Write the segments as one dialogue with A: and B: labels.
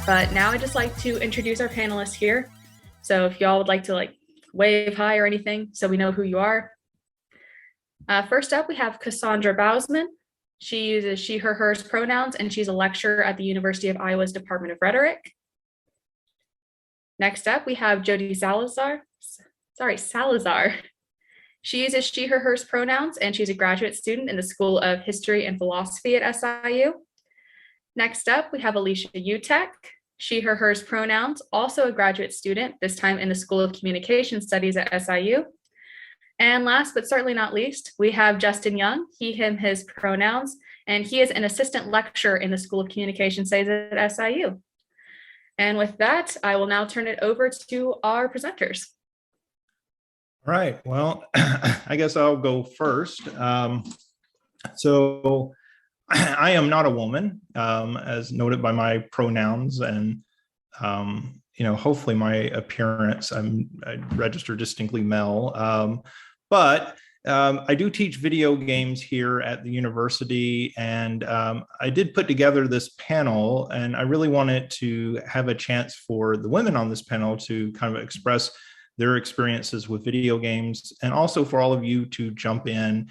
A: But now I'd just like to introduce our panelists here. So if y'all would like to wave hi or anything so we know who you are. First up, we have Cassandra Bausman. She uses she, her, hers pronouns, and she's a lecturer at the University of Iowa's Department of Rhetoric. Next up, we have Jodie Salazar. She uses she, her, hers pronouns, and she's a graduate student in the School of History and Philosophy at SIU. Next up, we have Alicia Utecht. She, her, hers pronouns, also a graduate student, this time in the School of Communication Studies at SIU. And last but certainly not least, we have Justin Young, he, him, his pronouns, and he is an assistant lecturer in the School of Communication Studies at SIU. And with that, I will now turn it over to our presenters.
B: All right, well, I guess I'll go first. So I am not a woman, as noted by my pronouns, and hopefully my appearance, I register distinctly male, but I do teach video games here at the university, and I did put together this panel, and I really wanted to have a chance for the women on this panel to kind of express their experiences with video games, and also for all of you to jump in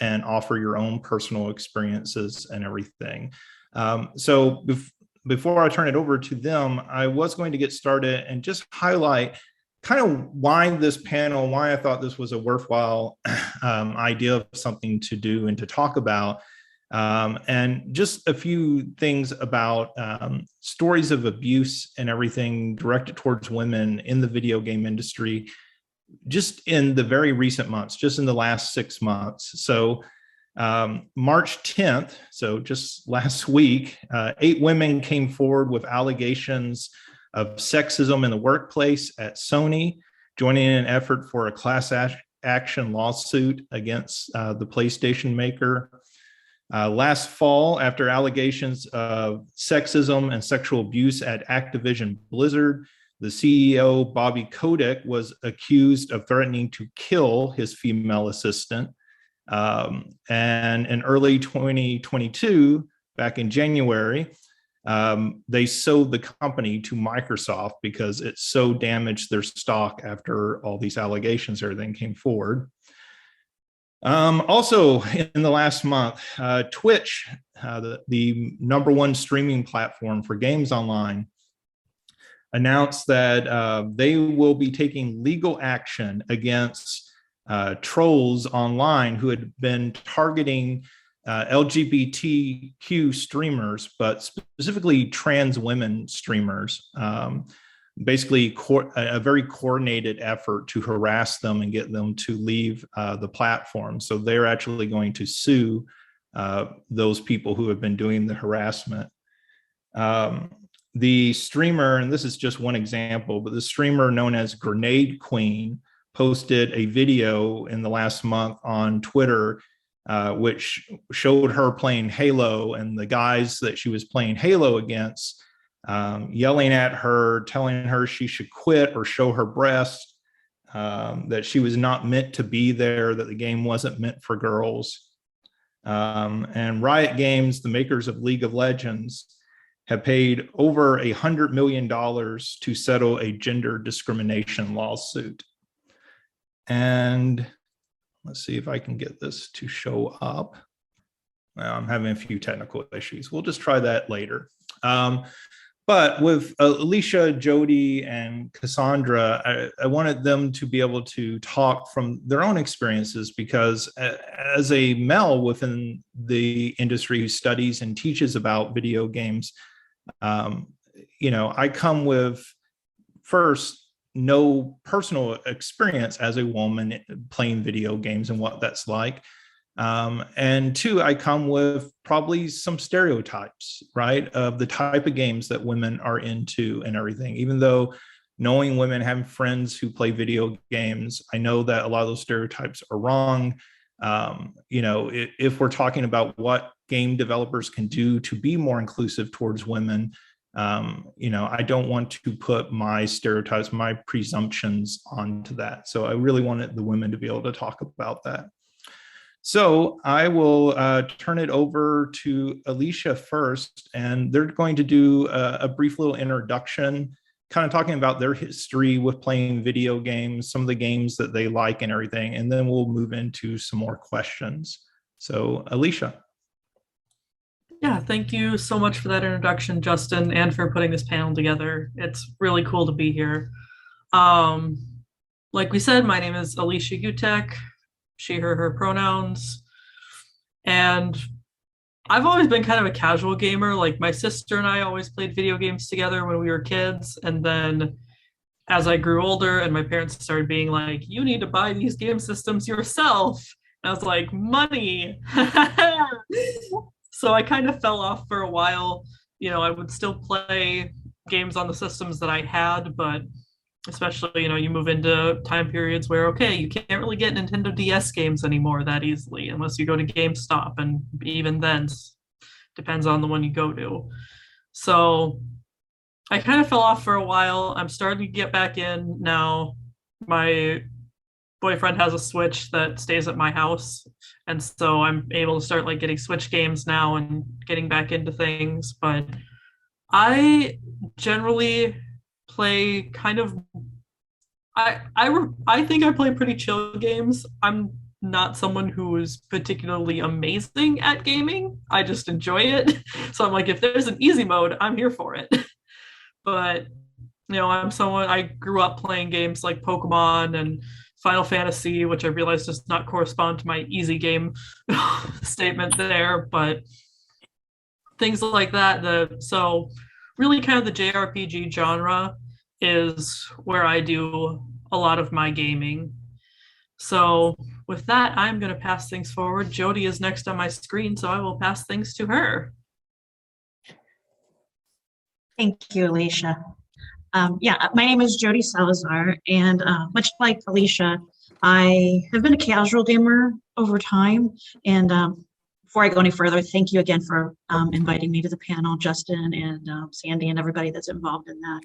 B: and offer your own personal experiences and everything. So before I turn it over to them, I was going to get started and just highlight kind of why this panel, why I thought this was a worthwhile idea of something to do and to talk about. And just a few things about stories of abuse and everything directed towards women in the video game industry, just in the very recent months, just in the last 6 months. So March 10th, so just last week, 8 women came forward with allegations of sexism in the workplace at Sony, joining in an effort for a class action lawsuit against the PlayStation maker. Last fall, after allegations of sexism and sexual abuse at Activision Blizzard, the CEO, Bobby Kotick, was accused of threatening to kill his female assistant. And in early 2022, back in January, they sold the company to Microsoft because it so damaged their stock after all these allegations, everything came forward. Also, in the last month, Twitch, the #1 streaming platform for games online, announced that they will be taking legal action against trolls online who had been targeting LGBTQ streamers, but specifically trans women streamers. Basically a very coordinated effort to harass them and get them to leave the platform. So they're actually going to sue those people who have been doing the harassment. The streamer, and this is just one example, but the streamer known as Grenade Queen posted a video in the last month on Twitter, which showed her playing Halo and the guys that she was playing Halo against yelling at her, telling her she should quit or show her breast, that she was not meant to be there, that the game wasn't meant for girls. And Riot Games, the makers of League of Legends, have paid over $100 million to settle a gender discrimination lawsuit. And let's see if I can get this to show up. Well, I'm having a few technical issues. We'll just try that later. But with Alicia, Jodie, and Cassandra, I wanted them to be able to talk from their own experiences, because as a male within the industry who studies and teaches about video games, I come with, first, no personal experience as a woman playing video games and what that's like. And 2, I come with probably some stereotypes, right, of the type of games that women are into and everything. Even though knowing women, having friends who play video games, I know that a lot of those stereotypes are wrong. If we're talking about what game developers can do to be more inclusive towards women, I don't want to put my stereotypes, my presumptions onto that. So I really wanted the women to be able to talk about that. So I will turn it over to Alicia first, and they're going to do a brief little introduction, kind of talking about their history with playing video games, some of the games that they like and everything, and then we'll move into some more questions. So Alicia.
C: Yeah, thank you so much for that introduction, Justin, and for putting this panel together. It's really cool to be here. Like we said, my name is Alicia Utecht, she, her pronouns. And I've always been kind of a casual gamer. Like my sister and I always played video games together when we were kids. And then as I grew older and my parents started being like, you need to buy these game systems yourself. And I was like, money. So I kind of fell off for a while. You know, I would still play games on the systems that I had, but especially, you know, you move into time periods where, okay, you can't really get Nintendo DS games anymore that easily unless you go to GameStop, and even then, depends on the one you go to. So I kind of fell off for a while. I'm starting to get back in now. My boyfriend has a Switch that stays at my house, and so I'm able to start like getting Switch games now and getting back into things. But I generally play kind of I think I play pretty chill games. I'm not someone who is particularly amazing at gaming. I just enjoy it. So I'm like, if there's an easy mode, I'm here for it. But you know, I grew up playing games like Pokemon and Final Fantasy, which I realized does not correspond to my easy game statement there, but things like that. So really kind of the JRPG genre is where I do a lot of my gaming. So with that, I'm going to pass things forward. Jodie is next on my screen, so I will pass things to her.
D: Thank you, Alicia. My name is Jodie Salazar, and much like Alicia, I have been a casual gamer over time. And before I go any further, thank you again for inviting me to the panel, Justin and Sandy and everybody that's involved in that.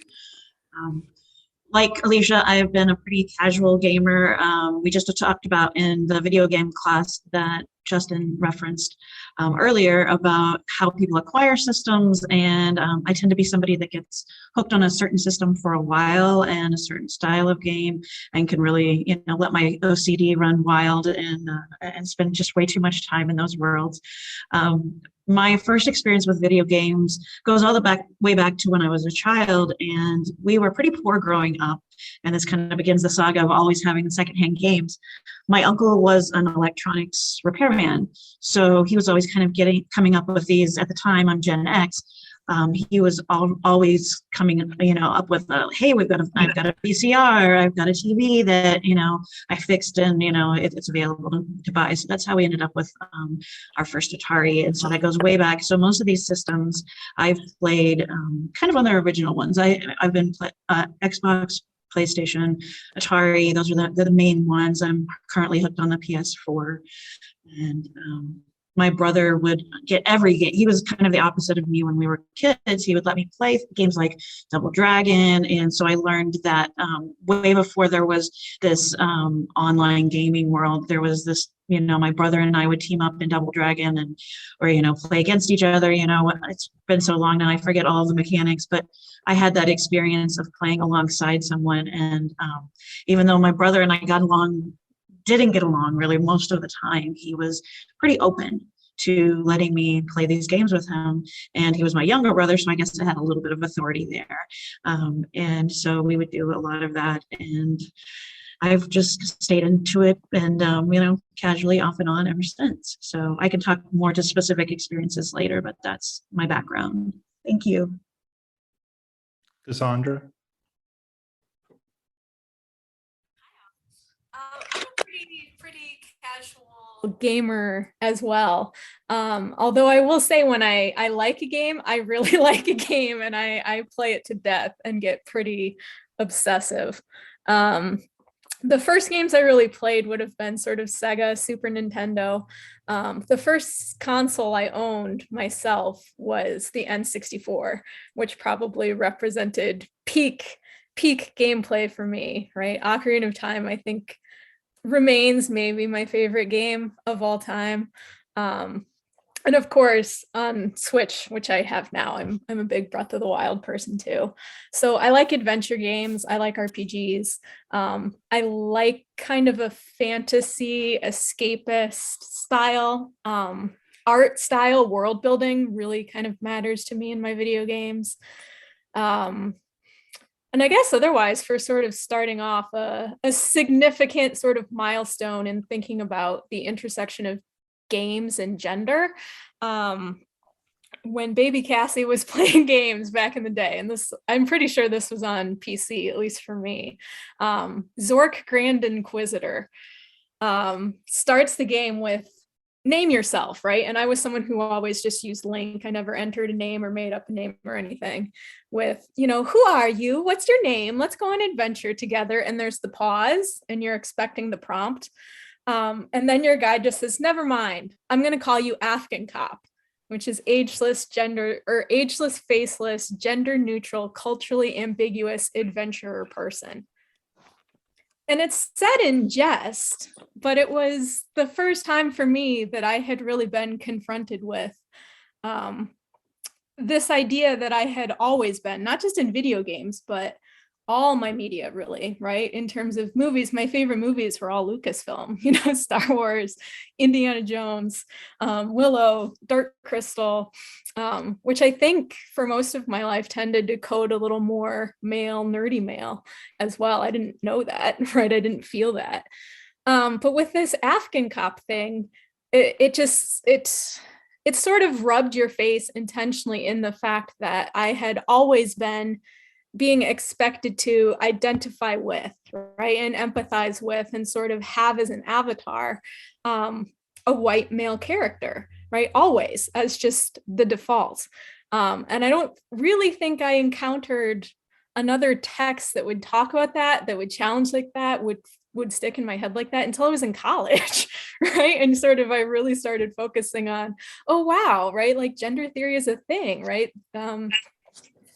D: Like Alicia, I've been a pretty casual gamer. We just talked about in the video game class that Justin referenced earlier about how people acquire systems, and I tend to be somebody that gets hooked on a certain system for a while and a certain style of game, and can really, you know, let my OCD run wild and spend just way too much time in those worlds. My first experience with video games goes all the way back to when I was a child, and we were pretty poor growing up. And this kind of begins the saga of always having secondhand games. My uncle was an electronics repairman, so he was always kind of coming up with these at the time on Gen X. He was always coming, you know, up with hey, I've got a VCR, I've got a TV that, you know, I fixed, and, you know, it's available to buy. So that's how we ended up with our first Atari. And so that goes way back. So most of these systems I've played kind of on their original ones. I've been Xbox, PlayStation, Atari. Those are the main ones. I'm currently hooked on the PS4, and my brother would get every game. He was kind of the opposite of me when we were kids. He would let me play games like Double Dragon. And so I learned that way before there was this online gaming world, there was this, you know, my brother and I would team up in Double Dragon or, you know, play against each other. You know, it's been so long now, I forget all the mechanics, but I had that experience of playing alongside someone. And even though my brother and I didn't get along really most of the time, he was pretty open to letting me play these games with him. And he was my younger brother, so I guess I had a little bit of authority there. And so we would do a lot of that. And I've just stayed into it and, you know, casually off and on ever since. So I can talk more to specific experiences later, but that's my background. Thank you.
B: Cassandra.
A: I'm a pretty casual gamer as well. Although I will say when I like a game, I really like a game, and I play it to death and get pretty obsessive. The first games I really played would have been sort of Sega, Super Nintendo. The first console I owned myself was the N64, which probably represented peak gameplay for me, right? Ocarina of Time, I think, remains maybe my favorite game of all time. And of course, on Switch, which I have now, I'm a big Breath of the Wild person too. So I like adventure games. I like RPGs. I like kind of a fantasy escapist style. Art style world building really kind of matters to me in my video games. And I guess otherwise, for sort of starting off a significant sort of milestone in thinking about the intersection of games and gender, when baby Cassie was playing games back in the day, and this, I'm pretty sure this was on PC, at least for me, Zork Grand Inquisitor starts the game with name yourself, right? And I was someone who always just used Link. I never entered a name or made up a name or anything with, who are you? What's your name? Let's go on an adventure together. And there's the pause and you're expecting the prompt. And then your guide just says, never mind, I'm going to call you Afghan Cop, which is ageless, faceless, gender neutral, culturally ambiguous adventurer person. And it's said in jest, but it was the first time for me that I had really been confronted with this idea that I had always been, not just in video games, but all my media, really, right? In terms of movies, my favorite movies were all Lucasfilm, Star Wars, Indiana Jones, Willow, Dark Crystal, which I think for most of my life tended to code a little more male, nerdy male as well. I didn't know that, right? I didn't feel that. But with this Afghan Cop thing, it sort of rubbed your face intentionally in the fact that I had always been being expected to identify with, right, and empathize with, and sort of have as an avatar a white male character, right, always as just the default. And I don't really think I encountered another text that would talk about that would challenge like that, would stick in my head like that until I was in college, right? And sort of I really started focusing on, oh wow, right, like gender theory is a thing, right?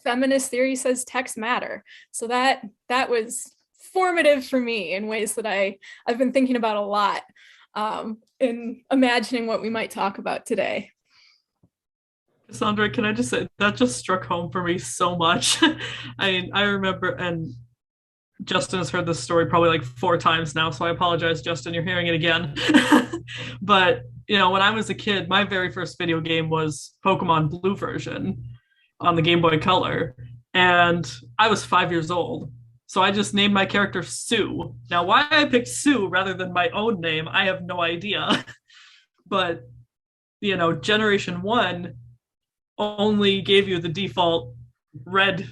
A: Feminist theory says texts matter. So that was formative for me in ways that I've been thinking about a lot in imagining what we might talk about today.
C: Cassandra, can I just say that just struck home for me so much. I remember, and Justin has heard this story probably like 4 times now, so I apologize, Justin, you're hearing it again. But when I was a kid, my very first video game was Pokemon Blue version on the Game Boy Color, and I was 5 years old. So I just named my character Sue. Now, why I picked Sue rather than my own name, I have no idea. But, Generation 1 only gave you the default red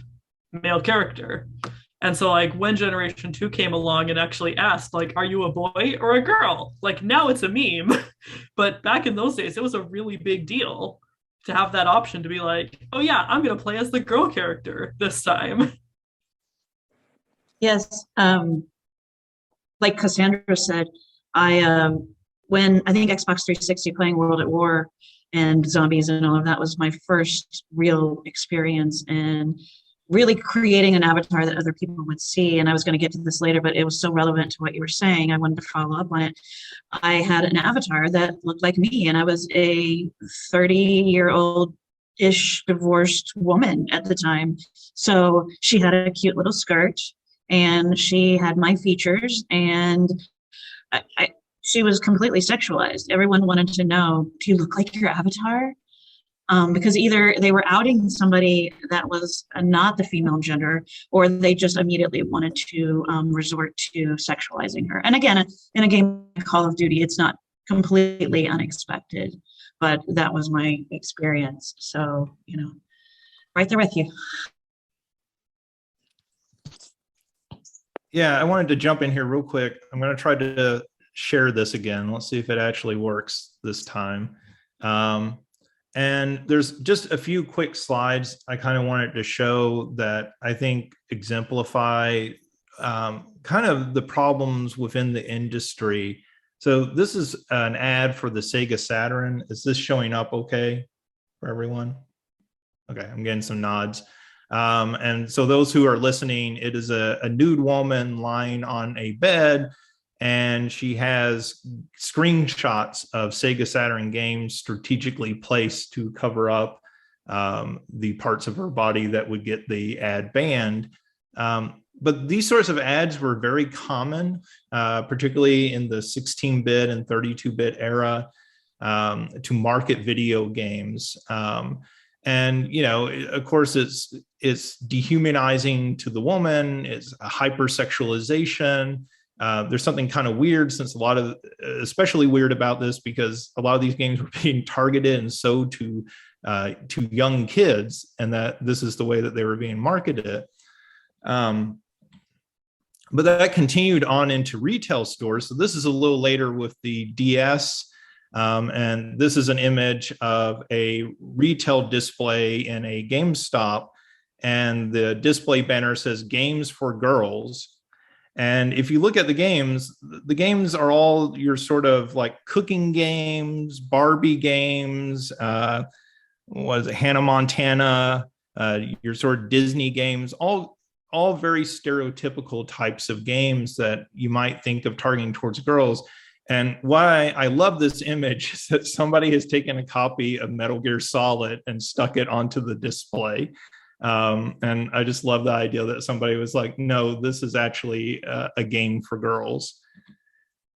C: male character. And so, like, when Generation 2 came along and actually asked, like, are you a boy or a girl? Like, now it's a meme. But back in those days, it was a really big deal to have that option to be like, oh yeah, I'm going to play as the girl character this time.
D: Yes. Like Cassandra said, when I think Xbox 360 playing World at War and zombies and all of that was my first real experience and really creating an avatar that other people would see. And I was going to get to this later, but it was so relevant to what you were saying. I wanted to follow up on it. I had an avatar that looked like me, and I was a 30-year-old-ish divorced woman at the time. So she had a cute little skirt, and she had my features, and she was completely sexualized. Everyone wanted to know, do you look like your avatar? Because either they were outing somebody that was not the female gender, or they just immediately wanted to resort to sexualizing her. And again, in a game like Call of Duty, it's not completely unexpected, but that was my experience. So, right there with you.
B: Yeah, I wanted to jump in here real quick. I'm going to try to share this again. Let's see if it actually works this time. And there's just a few quick slides I kind of wanted to show that I think exemplify kind of the problems within the industry. So this is an ad for the Sega Saturn. Is this showing up okay for everyone? Okay, I'm getting some nods. And so those who are listening, it is a nude woman lying on a bed, and she has screenshots of Sega Saturn games strategically placed to cover up the parts of her body that would get the ad banned. But these sorts of ads were very common, particularly in the 16-bit and 32-bit era, to market video games. And, you know, of course, it's dehumanizing to the woman. It's a hypersexualization. There's something kind of weird, since especially weird about this, because a lot of these games were being targeted and sold to young kids, and that this is the way that they were being marketed. But that continued on into retail stores. So this is a little later with the DS. And this is an image of a retail display in a GameStop. And the display banner says "Games for Girls." And if you look at the games are all your sort of like cooking games, Barbie games, Hannah Montana, your sort of Disney games, all very stereotypical types of games that you might think of targeting towards girls. And why I love this image is that somebody has taken a copy of Metal Gear Solid and stuck it onto the display. And I just love the idea that somebody was like, no, this is actually a game for girls.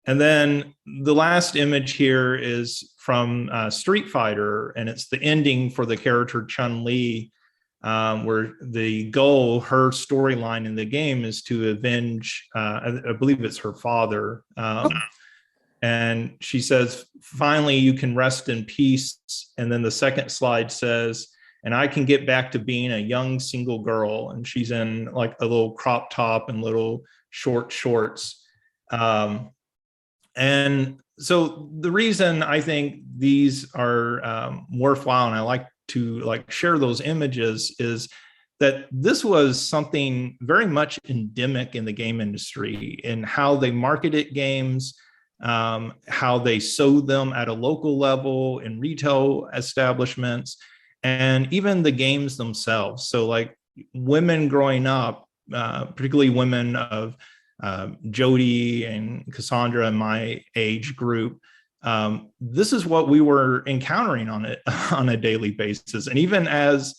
B: And then the last image here is from Street Fighter, and it's the ending for the character Chun-Li, where the goal, her storyline in the game, is to avenge, I believe it's her father. And she says, finally, you can rest in peace. And then the second slide says, and I can get back to being a young single girl. And she's in like a little crop top and little short shorts. And so the reason I think these are worthwhile, and I like to share those images, is that this was something very much endemic in the game industry, in how they marketed games, how they sold them at a local level in retail establishments, and even the games themselves. So like women growing up, particularly women of Jodie and Cassandra and my age group, this is what we were encountering on a daily basis. And even as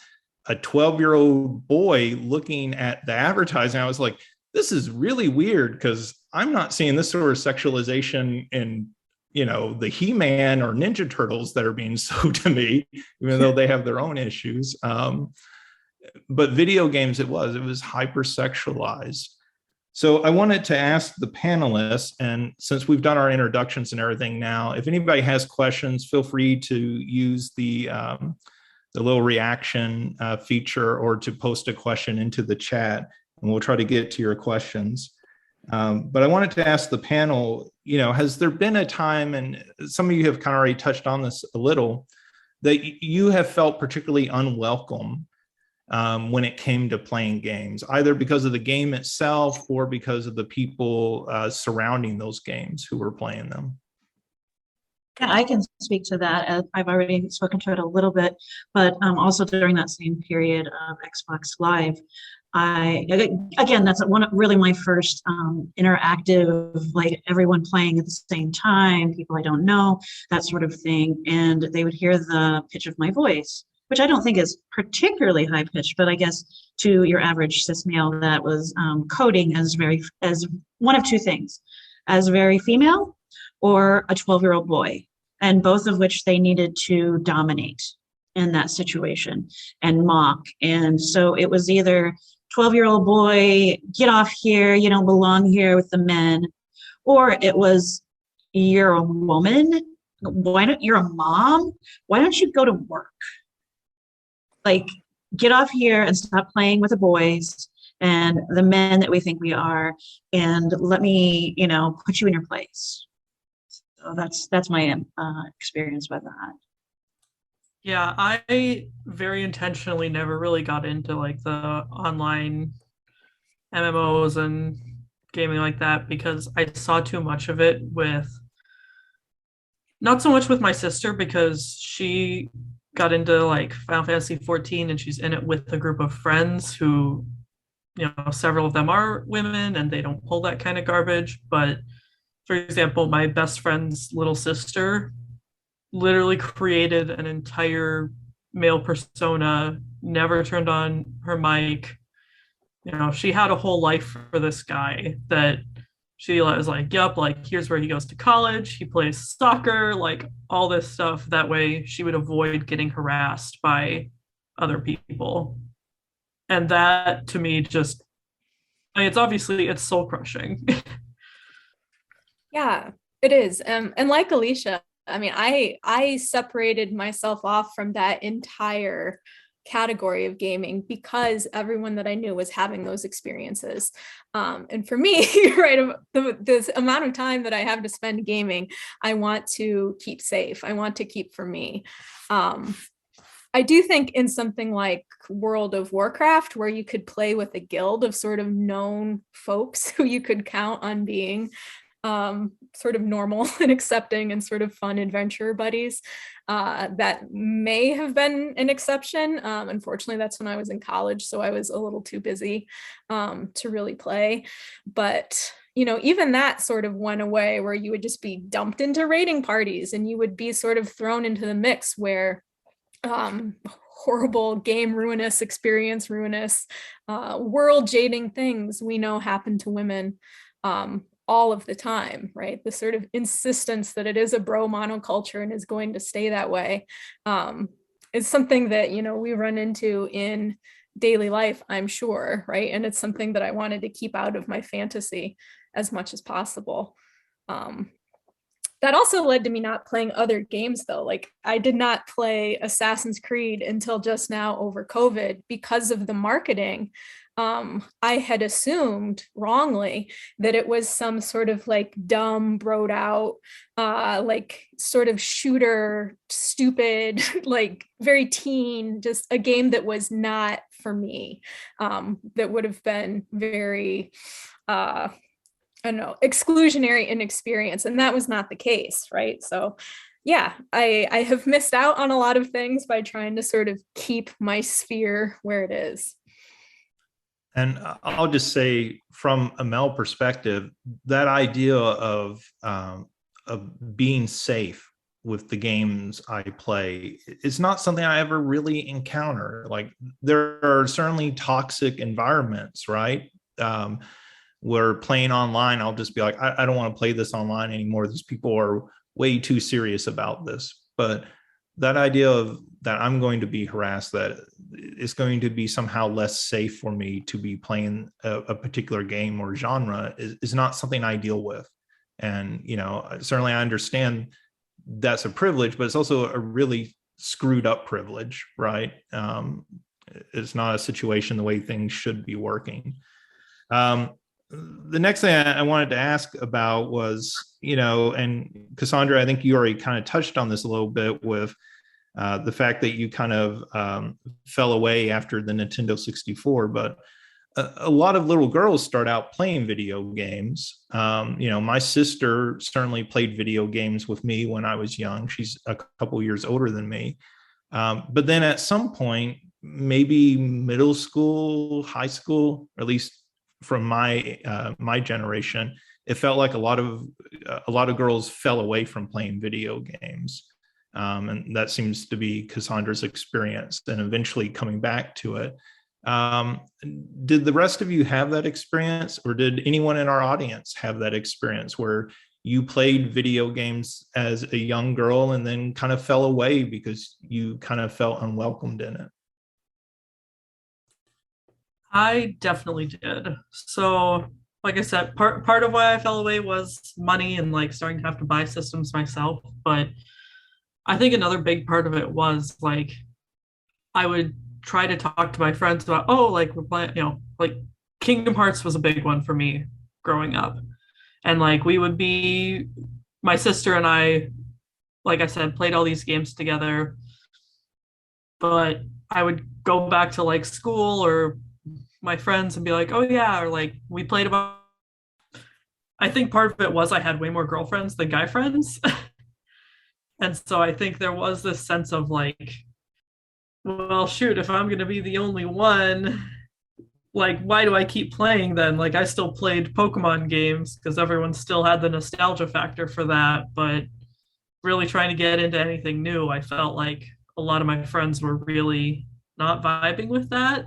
B: a 12-year-old boy looking at the advertising, I was like, this is really weird, because I'm not seeing this sort of sexualization in, you know, the He-Man or Ninja Turtles that are being sold to me, even though they have their own issues. But video games, it was hypersexualized. So I wanted to ask the panelists, and since we've done our introductions and everything now, if anybody has questions, feel free to use the little reaction feature, or to post a question into the chat, and we'll try to get to your questions. But I wanted to ask the panel, you know, has there been a time, and some of you have kind of already touched on this a little, that you have felt particularly unwelcome when it came to playing games, either because of the game itself or because of the people surrounding those games who were playing them?
D: Yeah, I can speak to that. I've already spoken to it a little bit, but also during that same period of Xbox Live, again, that's really my first interactive, like everyone playing at the same time, people I don't know, that sort of thing. And they would hear the pitch of my voice, which I don't think is particularly high pitched, but I guess to your average cis male, that was coding as one of two things, as very female or a 12-year-old boy, and both of which they needed to dominate in that situation and mock. And so it was either 12-year-old boy, get off here, you don't belong here with the men, or it was, you're a woman, you're a mom, why don't you go to work? Like, get off here and stop playing with the boys and the men that we think we are, and let me, you know, put you in your place. So that's my experience with that.
C: Yeah, I very intentionally never really got into like the online MMOs and gaming like that, because I saw too much of it not so much with my sister, because she got into like Final Fantasy 14 and she's in it with a group of friends who, you know, several of them are women and they don't pull that kind of garbage, but for example, my best friend's little sister literally created an entire male persona, never turned on her mic. She had a whole life for this guy that she was like, yep, like here's where he goes to college, he plays soccer, like all this stuff. That way she would avoid getting harassed by other people. And that to me just, I mean, it's soul crushing.
E: Yeah, it is. And like Alicia, I mean, I separated myself off from that entire category of gaming because everyone that I knew was having those experiences. And for me, right, this amount of time that I have to spend gaming, I want to keep safe. I want to keep for me. I do think in something like World of Warcraft, where you could play with a guild of sort of known folks who you could count on being sort of normal and accepting and sort of fun adventure buddies, that may have been an exception. Unfortunately, that's when I was in college, so I was a little too busy to really play. But even that sort of went away, where you would just be dumped into raiding parties and you would be sort of thrown into the mix where horrible game ruinous experience, world jading things we know happen to women all of the time, right? The sort of insistence that it is a bro monoculture and is going to stay that way is something that, we run into in daily life, I'm sure, right? And it's something that I wanted to keep out of my fantasy as much as possible. That also led to me not playing other games though. Like I did not play Assassin's Creed until just now over COVID because of the marketing. I had assumed wrongly that it was some sort of like dumb, broed out, like sort of shooter, stupid, like very teen, just a game that was not for me, that would have been very, I don't know, exclusionary in experience. And that was not the case, right? So yeah, I have missed out on a lot of things by trying to sort of keep my sphere where it is.
B: And I'll just say, from a male perspective, that idea of being safe with the games I play is not something I ever really encounter. Like there are certainly toxic environments, right? Where playing online, I'll just be like, I don't want to play this online anymore. These people are way too serious about this. But that idea of that I'm going to be harassed, that it's going to be somehow less safe for me to be playing a particular game or genre is not something I deal with. And, certainly I understand that's a privilege, but it's also a really screwed up privilege, right? It's not a situation the way things should be working. The next thing I wanted to ask about was, and Cassandra, I think you already kind of touched on this a little bit with the fact that you kind of fell away after the Nintendo 64, but a lot of little girls start out playing video games. My sister certainly played video games with me when I was young. She's a couple years older than me. But then at some point, maybe middle school, high school, or at least from my generation, it felt like a lot of girls fell away from playing video games. And that seems to be Cassandra's experience, and eventually coming back to it. Did the rest of you have that experience, or did anyone in our audience have that experience where you played video games as a young girl and then kind of fell away because you kind of felt unwelcomed in it?
C: I definitely did. So, like I said, part of why I fell away was money and like starting to have to buy systems myself. But I think another big part of it was like I would try to talk to my friends about, oh, like we're playing, like Kingdom Hearts was a big one for me growing up. And like my sister and I, like I said, played all these games together. But I would go back to like school or my friends and be like, oh yeah, or like we played about. I think part of it was I had way more girlfriends than guy friends. And so I think there was this sense of like, well, shoot, if I'm going to be the only one, like, why do I keep playing then? Like, I still played Pokemon games because everyone still had the nostalgia factor for that, but really trying to get into anything new, I felt like a lot of my friends were really not vibing with that.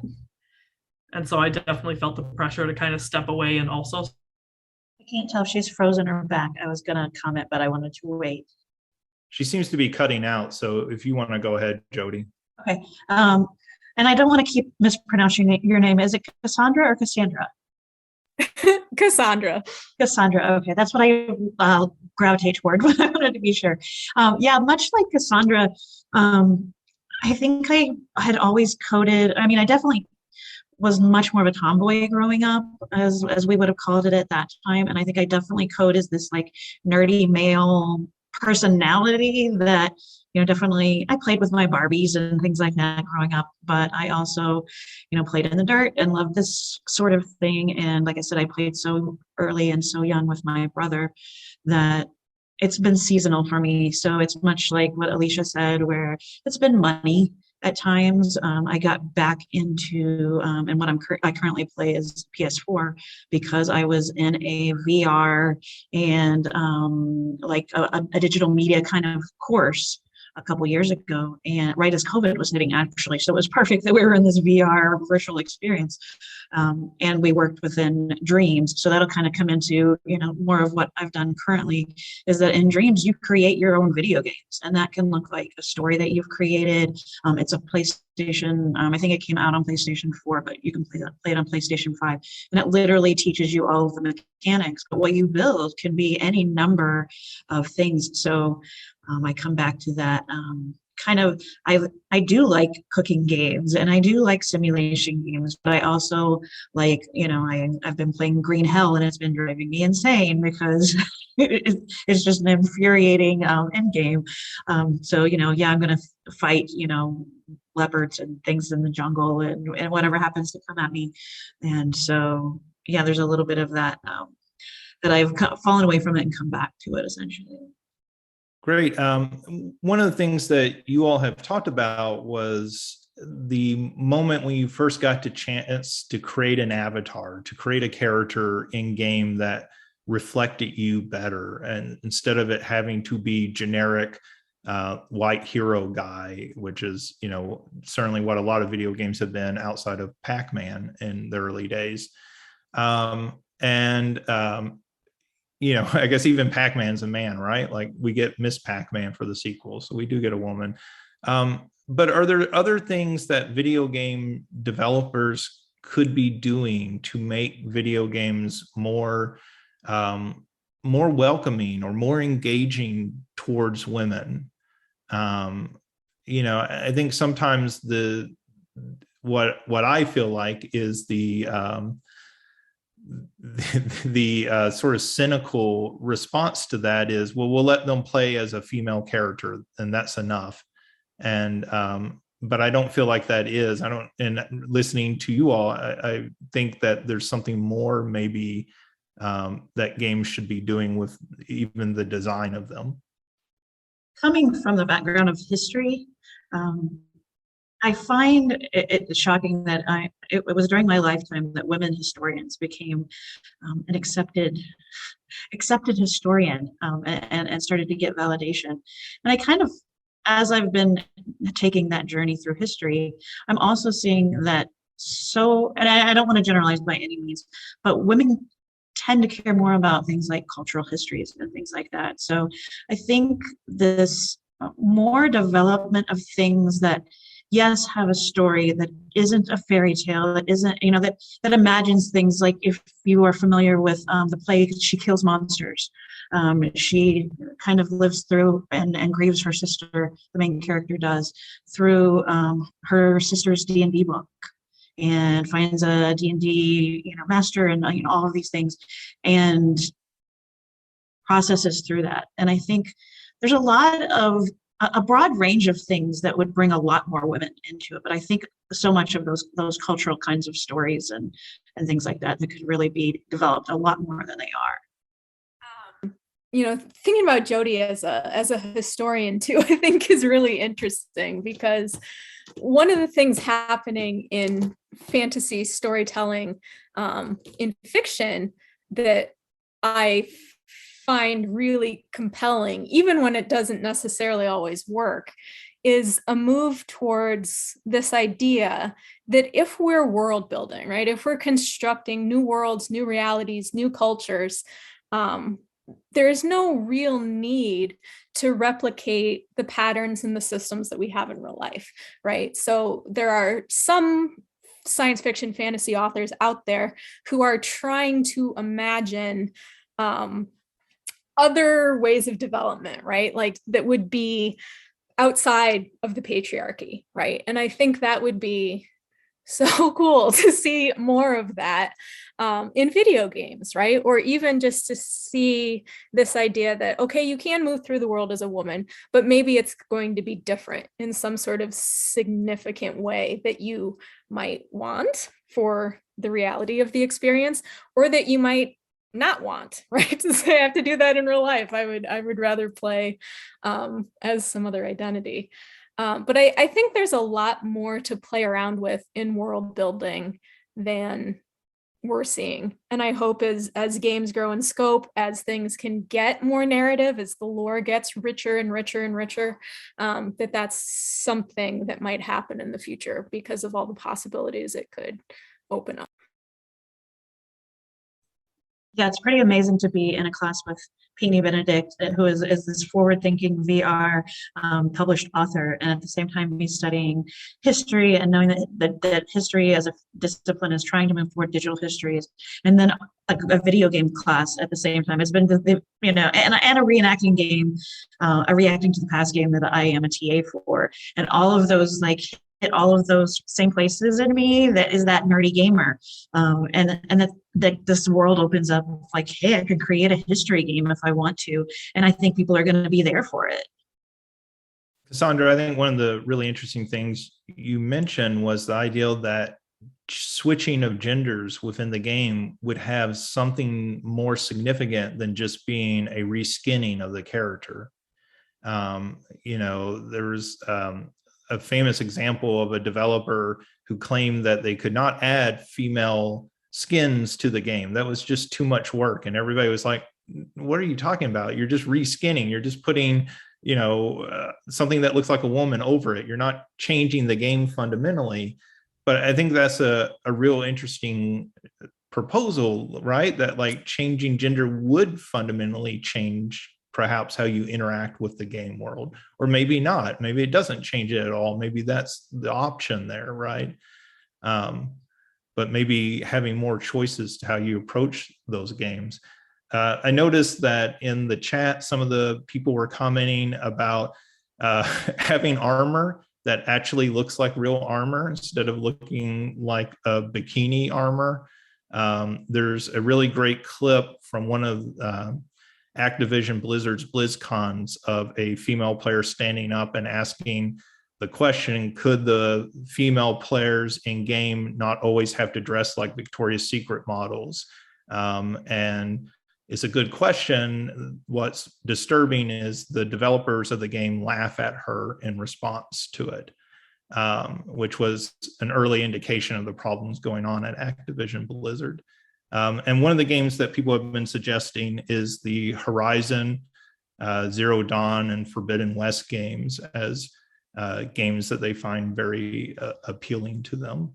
C: And so I definitely felt the pressure to kind of step away and also.
D: I can't tell if she's frozen or back. I was gonna comment, but I wanted to wait.
B: She seems to be cutting out. So if you want to go ahead, Jodie.
D: Okay. And I don't want to keep mispronouncing your name. Is it Cassandra or Cassandra?
E: Cassandra.
D: Cassandra. Okay, that's what I gravitate toward, but I wanted to be sure. Yeah, much like Cassandra, I think I had always coded. I mean, I definitely was much more of a tomboy growing up, as we would have called it at that time. And I think I definitely code as this like nerdy male personality that, you know, definitely I played with my Barbies and things like that growing up, but I also, you know, played in the dirt and loved this sort of thing. And like I said, I played so early and so young with my brother that it's been seasonal for me. So it's much like what Alicia said, where it's been money at times. I got back into, and what I currently play is PS4 because I was in a VR and like a digital media kind of course a couple years ago, and right as COVID was hitting, actually. So it was perfect that we were in this VR virtual experience, and we worked within Dreams. So that'll kind of come into, you know, more of what I've done currently is that in Dreams you create your own video games, and that can look like a story that you've created. It's a PlayStation. I think it came out on PlayStation 4, but you can play it on PlayStation 5, and it literally teaches you all of the mechanics. But what you build can be any number of things. So I come back to that kind of, I do like cooking games and I do like simulation games, but I also like, you know, I've been playing Green Hell and it's been driving me insane because it's just an infuriating end game. So, you know, yeah, I'm going to fight, you know, leopards and things in the jungle and whatever happens to come at me. And so, yeah, there's a little bit of that, that I've fallen away from it and come back to it essentially.
B: Great. One of the things that you all have talked about was the moment when you first got the chance to create an avatar, to create a character in game that reflected you better, and instead of it having to be generic white hero guy, which is, you know, certainly what a lot of video games have been outside of Pac-Man in the early days. You know, I guess even Pac-Man's a man, right? Like we get Miss Pac-Man for the sequel, so we do get a woman. But are there other things that video game developers could be doing to make video games more welcoming or more engaging towards women? You know, I think sometimes what I feel like is the sort of cynical response to that is, well, we'll let them play as a female character and that's enough. And but I don't feel like that is. And listening to you all, I think that there's something more maybe that games should be doing with even the design of them.
D: Coming from the background of history, I find it shocking that it was during my lifetime that women historians became an accepted historian and started to get validation. And I kind of, as I've been taking that journey through history, I'm also seeing that and I don't want to generalize by any means, but women tend to care more about things like cultural histories and things like that. So I think this more development of things that, yes, have a story that isn't a fairy tale, that isn't, you know, that imagines things like, if you are familiar with the play She Kills Monsters, she kind of lives through and grieves her sister, the main character does, through her sister's D&D book, and finds a D&D, you know, master, and you know, all of these things, and processes through that. And I think there's a broad range of things that would bring a lot more women into it. But I think so much of those cultural kinds of stories and things like that could really be developed a lot more than they are.
E: You know, thinking about Jodie as a historian too, I think is really interesting because one of the things happening in fantasy storytelling in fiction that I find really compelling, even when it doesn't necessarily always work, is a move towards this idea that if we're world building, right, if we're constructing new worlds, new realities, new cultures, there is no real need to replicate the patterns and the systems that we have in real life, right? So there are some science fiction fantasy authors out there who are trying to imagine other ways of development, right? Like that would be outside of the patriarchy, right? And I think that would be so cool to see more of that in video games, right? Or even just to see this idea that, okay, you can move through the world as a woman, but maybe it's going to be different in some sort of significant way that you might want for the reality of the experience, or that you might not want, right? To say I have to do that in real life. I would rather play as some other identity. But I think there's a lot more to play around with in world building than we're seeing. And I hope as games grow in scope, as things can get more narrative, as the lore gets richer and richer and richer, that's something that might happen in the future because of all the possibilities it could open up.
D: Yeah, it's pretty amazing to be in a class with Peony Benedict, who is this forward-thinking VR published author, and at the same time be studying history and knowing that history as a discipline is trying to move forward digital histories, and then a video game class at the same time. It's been and a reenacting game, a reacting to the past game that I am a TA for, and all of those hit all of those same places in me. That is that nerdy gamer, and that this world opens up like, hey, I could create a history game if I want to, and I think people are going to be there for it.
B: Cassandra, I think one of the really interesting things you mentioned was the idea that switching of genders within the game would have something more significant than just being a reskinning of the character. There's a famous example of a developer who claimed that they could not add female skins to the game. That was just too much work. And everybody was like, what are you talking about? You're just reskinning. You're just putting, something that looks like a woman over it. You're not changing the game fundamentally. But I think that's a real interesting proposal, right? That like changing gender would fundamentally change perhaps how you interact with the game world, or maybe not. Maybe it doesn't change it at all. Maybe that's the option there, right? But maybe having more choices to how you approach those games. I noticed that in the chat, some of the people were commenting about having armor that actually looks like real armor instead of looking like a bikini armor. There's a really great clip from one of Activision Blizzard's BlizzCons of a female player standing up and asking the question, could the female players in game not always have to dress like Victoria's Secret models? And it's a good question. What's disturbing is the developers of the game laugh at her in response to it, which was an early indication of the problems going on at Activision Blizzard. And one of the games that people have been suggesting is the Horizon, Zero Dawn, and Forbidden West games as games that they find very appealing to them.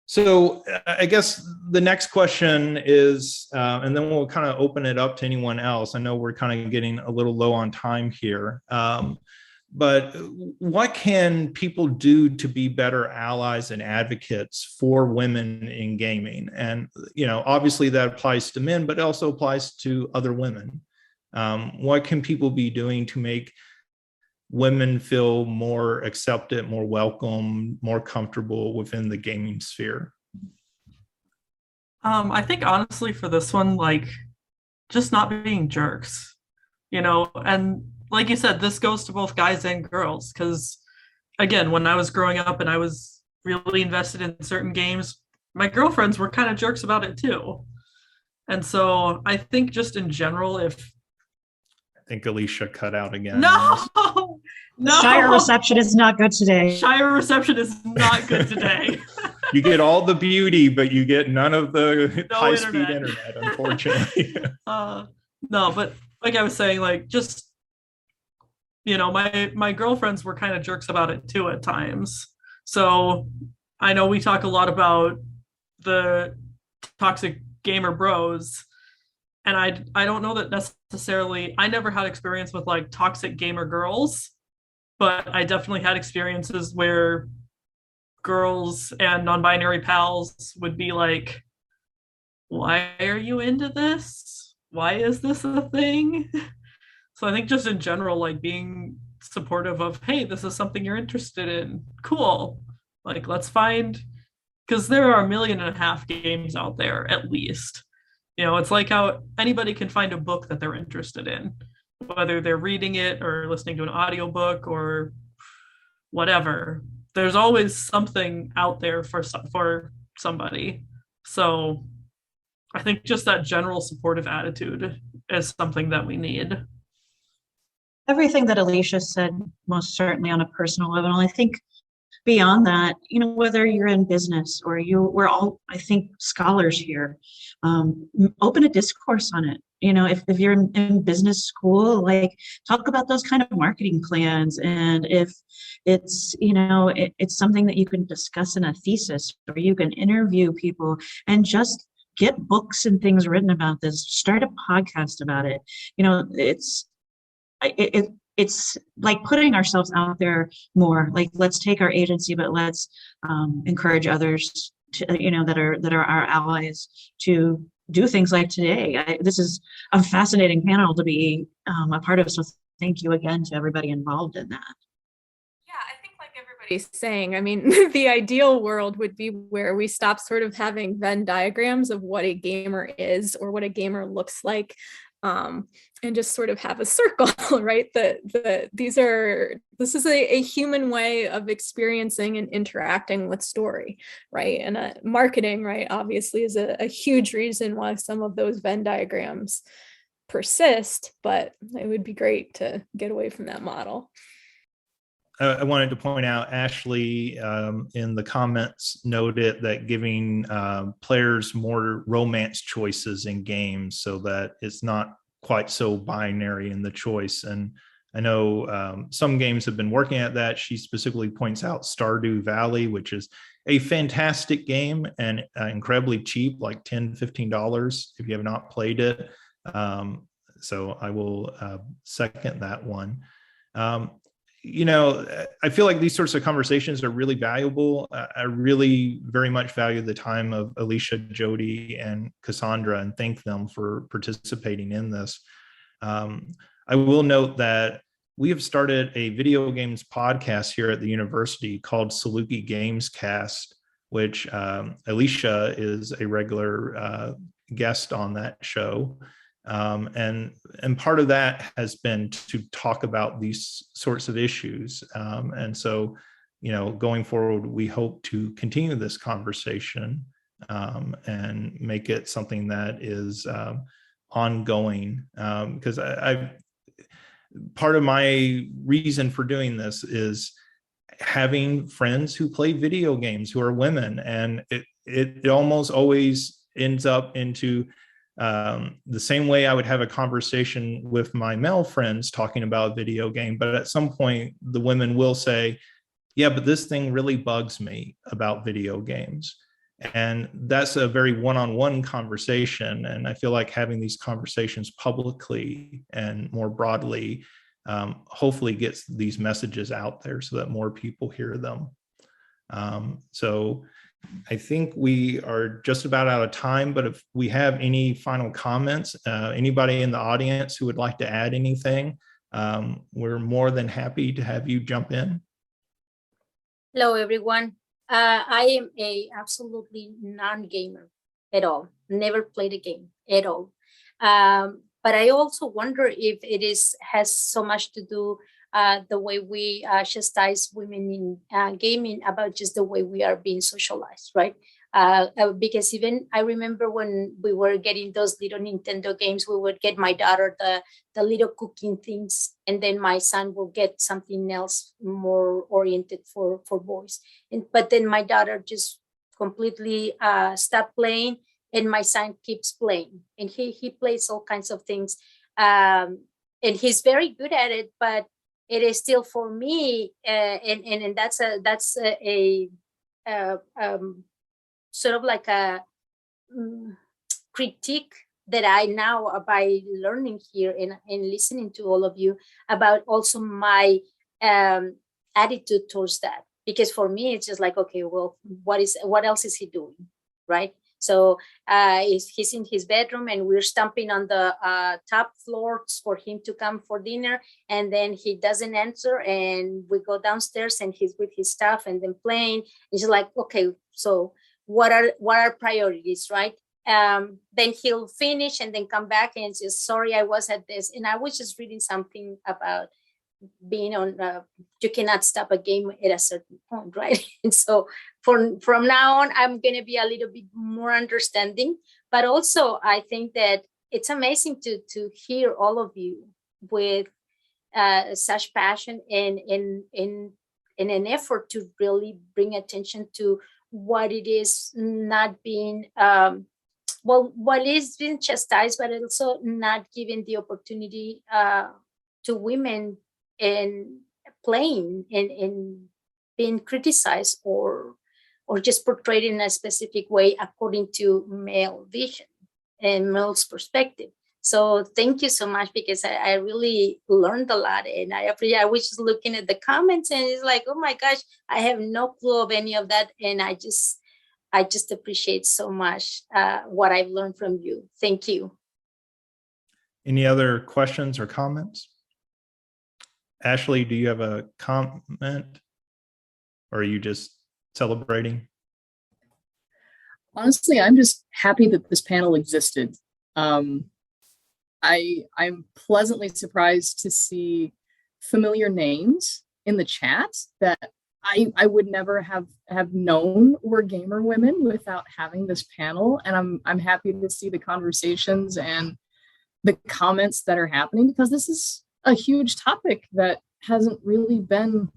B: So I guess the next question is, and then we'll kind of open it up to anyone else. I know we're kind of getting a little low on time here. But what can people do to be better allies and advocates for women in gaming? And, obviously that applies to men, but it also applies to other women. What can people be doing to make women feel more accepted, more welcome, more comfortable within the gaming sphere?
C: I think honestly for this one, just not being jerks, and like you said, this goes to both guys and girls, because again, when I was growing up and I was really invested in certain games, my girlfriends were kind of jerks about it too. And so I think just in general, I think
B: Alicia cut out again.
C: No, No.
D: Shire reception is not good today.
C: Shire reception is not good today.
B: You get all the beauty, but you get none of the
C: No
B: high-speed
C: internet.
B: internet, unfortunately.
C: No, but like I was saying, like just my girlfriends were kind of jerks about it too at times. So I know we talk a lot about the toxic gamer bros, and I don't know that necessarily. I never had experience with like toxic gamer girls, but I definitely had experiences where girls and non-binary pals would be like, why are you into this? Why is this a thing? So I think just in general, like being supportive of, hey, this is something you're interested in. Cool. Like let's find, because there are 1.5 million games out there at least. It's like how anybody can find a book that they're interested in, whether they're reading it or listening to an audiobook or whatever. There's always something out there for somebody. So I think just that general supportive attitude is something that we need.
D: Everything that Alicia said, most certainly on a personal level. I think beyond that, whether you're in business or we're all, I think, scholars here, open a discourse on it. If you're in business school, like talk about those kind of marketing plans. And if it's, it's something that you can discuss in a thesis, or you can interview people and just get books and things written about this, start a podcast about it. It's like putting ourselves out there more. Like, let's take our agency, but let's encourage others to, that are our allies to do things like today. This is a fascinating panel to be a part of. So thank you again to everybody involved in that.
E: Yeah, I think like everybody's saying, I mean, the ideal world would be where we stop sort of having Venn diagrams of what a gamer is or what a gamer looks like. And just sort of have a circle, right? This is a human way of experiencing and interacting with story, right? And marketing, right, obviously is a huge reason why some of those Venn diagrams persist, but it would be great to get away from that model.
B: I wanted to point out, Ashley, in the comments, noted that giving players more romance choices in games so that it's not quite so binary in the choice. And I know some games have been working at that. She specifically points out Stardew Valley, which is a fantastic game and incredibly cheap, like $10, $15 if you have not played it. So I will second that one. I feel like these sorts of conversations are really valuable. I really very much value the time of Alicia, Jodie, and Cassandra, and thank them for participating in this. I will note that we have started a video games podcast here at the university called Saluki Gamescast, which Alicia is a regular guest on that show. And part of that has been to talk about these sorts of issues. And so, going forward, we hope to continue this conversation and make it something that is ongoing. Because part of my reason for doing this is having friends who play video games who are women, and it almost always ends up into the same way I would have a conversation with my male friends talking about a video game, but at some point the women will say, yeah, but this thing really bugs me about video games. And that's a very one-on-one conversation. And I feel like having these conversations publicly and more broadly hopefully gets these messages out there so that more people hear them. So I think we are just about out of time, but if we have any final comments, anybody in the audience who would like to add anything, we're more than happy to have you jump in.
F: Hello, everyone. I am a absolutely non-gamer at all. Never played a game at all. But I also wonder if it has so much to do the way we chastise women in gaming about just the way we are being socialized, right? Because even I remember when we were getting those little Nintendo games, we would get my daughter the little cooking things, and then my son will get something else more oriented for boys. But then my daughter just completely stopped playing, and my son keeps playing, and he plays all kinds of things, and he's very good at it. But it is still for me, and that's a sort of like a critique that I now, by learning here and listening to all of you, about also my attitude towards that. Because for me, it's just like, okay, well, what else is he doing, right? So he's in his bedroom, and we're stomping on the top floors for him to come for dinner, and then he doesn't answer, and we go downstairs, and he's with his stuff and then playing. It's just like, okay, so what are priorities, right? Then he'll finish and then come back and say, sorry, I was at this. And I was just reading something about being on, you cannot stop a game at a certain point, right? And so from now on, I'm going to be a little bit more understanding. But also, I think that it's amazing to hear all of you with such passion and an effort to really bring attention to what it is not being, what is being chastised, but also not giving the opportunity to women in playing and being criticized or just portrayed in a specific way according to male vision and male's perspective. So thank you so much, because I really learned a lot, and I was just looking at the comments, and it's like, oh my gosh, I have no clue of any of that, and I just appreciate so much what I've learned from you. Thank you.
B: Any other questions or comments? Ashley, do you have a comment, or are you just celebrating?
G: Honestly, I'm just happy that this panel existed. I'm pleasantly surprised to see familiar names in the chat that I would never have known were gamer women without having this panel. And I'm happy to see the conversations and the comments that are happening, because this is a huge topic that hasn't really been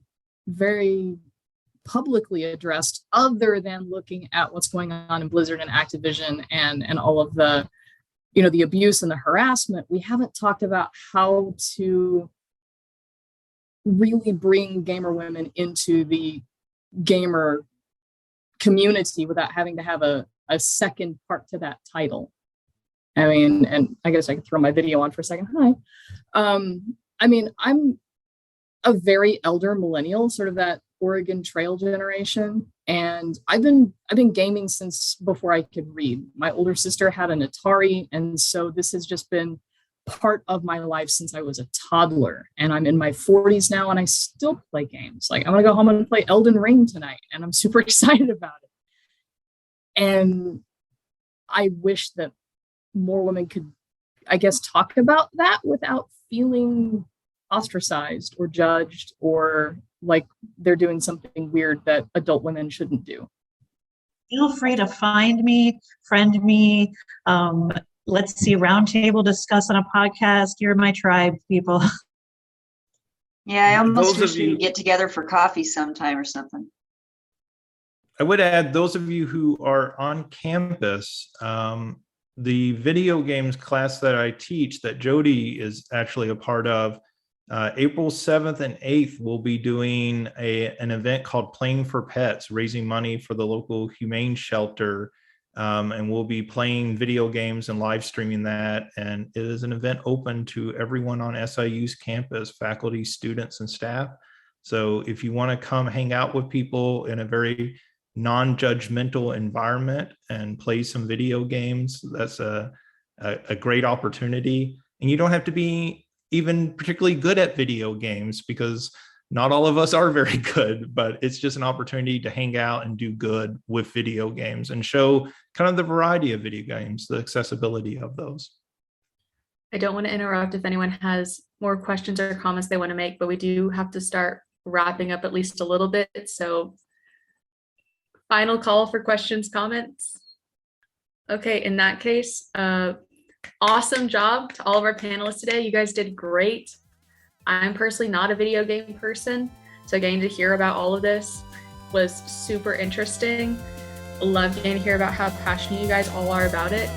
G: very publicly addressed, other than looking at what's going on in Blizzard and Activision and all of the, the abuse and the harassment. We haven't talked about how to really bring gamer women into the gamer community without having to have a second part to that title. I mean, and I guess I could throw my video on for a second. Hi. I mean, I'm a very elder millennial, sort of that Oregon Trail generation. And I've been gaming since before I could read. My older sister had an Atari. And so this has just been part of my life since I was a toddler. And I'm in my 40s now, and I still play games. Like, I'm going to go home and play Elden Ring tonight, and I'm super excited about it. And I wish that more women could, I guess, talk about that without feeling ostracized or judged or like they're doing something weird that adult women shouldn't do.
D: Feel free to find me, friend me. Let's see, roundtable discuss on a podcast. You're my tribe, people.
H: Yeah, I almost
B: Those
H: wish
B: of
H: we
B: you-
H: could get together for coffee sometime or something.
B: I would add, those of you who are on campus, the video games class that I teach, that Jodie is actually a part of, April 7th and 8th, we'll be doing an event called Playing for Pets, raising money for the local humane shelter. And we'll be playing video games and live streaming that. And it is an event open to everyone on SIU's campus, faculty, students, and staff. So if you want to come hang out with people in a very non-judgmental environment and play some video games, that's a great opportunity. And you don't have to be even particularly good at video games, because not all of us are very good, but it's just an opportunity to hang out and do good with video games and show kind of the variety of video games, the accessibility of those.
A: I don't want to interrupt if anyone has more questions or comments they want to make, but we do have to start wrapping up at least a little bit. So Final call for questions, comments. Okay, in that case, awesome job to all of our panelists today. You guys did great. I'm personally not a video game person, so getting to hear about all of this was super interesting. Love getting to hear about how passionate you guys all are about it.